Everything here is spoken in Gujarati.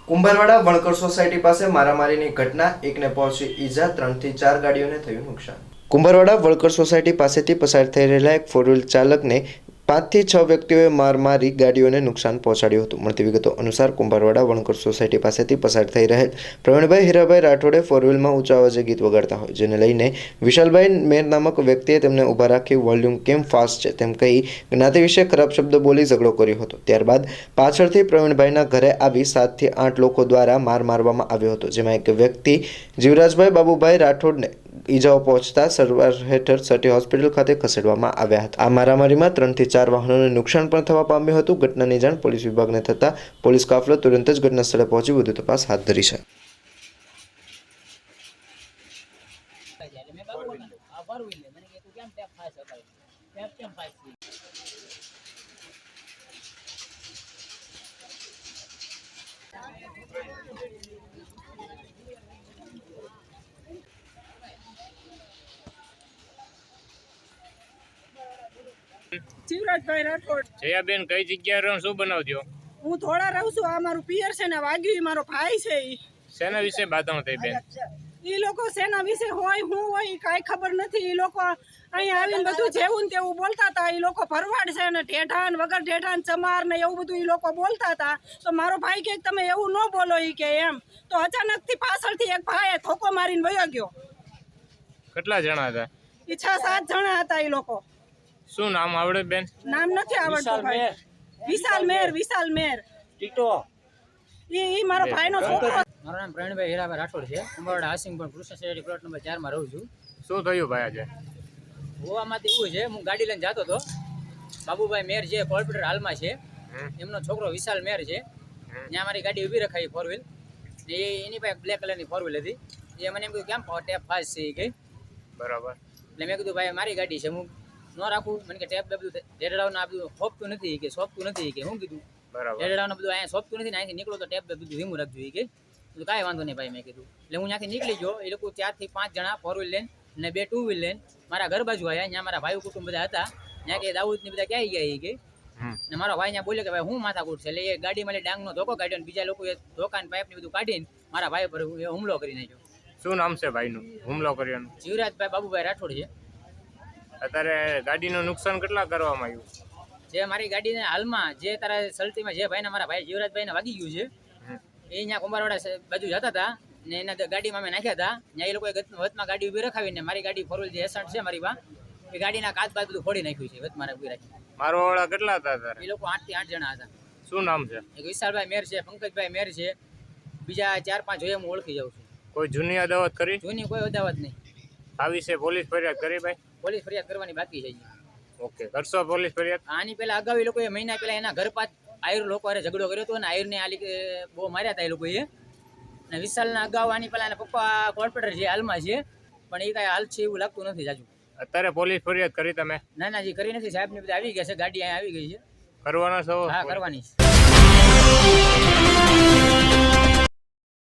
કુંભારવાડા વણકર સોસાયટી પાસે મારામારીની ઘટના, એકને પહોંચી ઈજા, 3 થી 4 ગાડીઓને થયું નુકસાન। કુંભારવાડા વણકર સોસાયટી પાસેથી પસાર થઈ રહેલા એક 4 વ્હીલ ચાલકને 5 થી 6 વ્યક્તિઓએ માર મારી ગાડીઓને નુકસાન પહોંચાડ્યું હતું। મળતી વિગતો અનુસાર કુંભારવાડા વણકર સોસાયટી પાસેથી પસાર થઈ રહેલ પ્રવીણભાઈ હીરાભાઈ રાઠોડે 4 વ્હીલમાં ઊંચા અવાજે ગીત વગાડતા હોય, જેને લઈને વિશાલભાઈ મેર નામક વ્યક્તિએ તેમને ઊભા રાખી વોલ્યુમ કેમ ફાસ્ટ છે તેમ કહી જ્ઞાતિ વિશે ખરાબ શબ્દ બોલી ઝઘડો કર્યો હતો। ત્યારબાદ પાછળથી પ્રવીણભાઈના ઘરે આવી 7 થી 8 લોકો દ્વારા માર મારવામાં આવ્યો હતો, જેમાં એક વ્યક્તિ જીવરાજભાઈ બાબુભાઈ રાઠોડને ઈજાઓ પહોંચતા સારવાર હેઠળ સટી હોસ્પિટલ ખાતે ખસેડવામાં આવ્યા હતા। આ મારામારીમાં 3 થી 4 વાહનોને નુકસાન પણ થવા પામ્યું હતું। ઘટનાની જાણ પોલીસ વિભાગને થતાં પોલીસ કાફલો તુરંત જ ઘટના સ્થળે પહોંચી વધુ તપાસ હાથ ધરી છે। જીવરાજભાઈ રાઠોડ। જયાબેન કઈ જગ્યાએ રહો, શું બનાવજો? હું થોડા રહું છું। આ મારું પિયર છે ને વાગ્યું, મારો ભાઈ છે। શેના વિશે બાતણ થઈ બેન? ઈ લોકો શેના વિશે હોય હું હોય કાંઈ ખબર નથી। ઈ લોકો અહીંયા આવીને બધું જેવું ને તેવું બોલતા હતા। ઈ લોકો ભરવાડ છે ને ઠેઠાન વગર ઠેઠાન ચમાર ને એવું બધું ઈ લોકો બોલતા હતા। તો મારો ભાઈ કે તમે એવું ન બોલો ઈ કે એમ। તો અચાનકથી પાછળથી એક ભાઈએ ધોકો મારીને વયો ગયો। કેટલા જણા હતા? ઈ 6-7 જણા હતા ઈ લોકો। શું નામ આવડે બેન? નામ નથી આવડતું ભાઈ। વિશાલ મેર ટીટો। ઈ મારો ભાઈનો છોકરો। મારું નામ પ્રવીણભાઈ હીરાભાઈ રાઠોડ છે। Kumbharwada Hasingpur Krishna society plot number 4 માં રહું છું। શું થયું ભાઈ આજે? ગોવામાંથી એવું છે, હું ગાડી લઈને જતો હતો। બાબુભાઈ મેર છે, કોર્પોરેટર હાલમાં છે, એમનો છોકરો વિશાલ મેર છે। ત્યાં મારી ગાડી ઊભી રખાઈ 4 વ્હીલ, એની પાસે બ્લેક કલરની 4 વ્હીલ હતી। એ મને એમ કીધું કેમ ટેપ ફાસ્ટ છે એ કઈ બરાબર। એટલે મેં કીધું ભાઈ મારી ગાડી છે, હું ન રાખું। મને કે ટેપ બધું રેડડાવને આ બધું સોંપતું નથી કે સોંપતું નથી કે હું કીધું બરાબર, રેડડાવને બધું અહીંયા સોંપતું નથી ને અહીંથી નીકળો તો ટેપ બધું ધીમું રાખજો એ કે કાંઈ વાંધો નહીં ભાઈ મેં કીધું। એટલે હું ત્યાંથી નીકળી ગયો। એ લોકો 4 થી 5 જણા 4 વ્હીલ લઈને ને 2 2 વ્હીલ લઈને મારા ઘર બાજુ આવ્યા। ત્યાં મારા ભાઈ કુટુંબ બધા હતા। ત્યાં કે દાઉદ ને બધા ક્યાં ગયા એ કે ને મારો ભાઈ ત્યાં બોલ્યો કે ભાઈ હું માથાકૂટ છે। એટલે એ ગાડીમાં ડાંગનો ધોકો કાઢ્યો ને બીજા લોકોએ ધોકાન પાઇપ ને બધું કાઢીને મારા ભાઈ પર હુમલો કરી નાખ્યો। શું નામ છે ભાઈનું હુમલો કર્યાનું? જીવરાજભાઈ બાબુભાઈ રાઠોડ છે। અત્યારે ગાડીનું નુકસાન કેટલા કરવામાં આવ્યું? જે મારી ગાડીને હાલમાં જે તારા સલટીમાં જે ભાઈને મારા ભાઈ જીવરાજભાઈને વાગી ગયું છે, એ અહીંયા કુંભારવાડા બાજુ જતા હતા ને એના ગાડીમાં અમે નાખ્યા હતા। ત્યાં એ લોકોએ વચમાં ગાડી ઊભી રખાવીને મારી ગાડી 4 વ્હીલ જે એસન્ટ છે મારી પાસે, એ ગાડીના કાચ બાદ બધું ફોડી નાખ્યું છે વચમાં ઊભી રાખી। મારવાવાળા કેટલા હતા તારે? એ લોકો 8 થી 8 જણા હતા। શું નામ છે? એક વિશાલભાઈ મેર છે, પંકજભાઈ મેર છે, બીજા 4-5 જોઈએ હું ઓળખી જાઉં છું। કોઈ જૂની અદાવત કરી? જૂની કોઈ અદાવત નહીં। આ વિશે પોલીસ ફરિયાદ કરી ભાઈ? પોલીસ ફરિયાદ કરવાની બાકી છે। ઓકે, કરશો પોલીસ ફરિયાદ? આની પહેલા અગાઉ એ લોકોએ મહિના પહેલા એના ઘર પાસ આયુર લોકો હારે ઝઘડો કર્યો હતો અને આયુરને આ બહુ માર્યા હતા એ લોકોએ। અને વિશાલના અગાઉ આની પહેલા એના પપ્પા કોર્પોરેટર જે હાલમાં છે, પણ એ કાંઈ હાલ છે એવું લાગતું નથી જાજુ। અત્યારે પોલીસ ફરિયાદ કરી તમે? ના ના જી કરી નથી સાહેબ ને બધા આવી ગયા છે, ગાડી અહીંયા આવી ગઈ છે। કરવાના છો? હા કરવાની છે।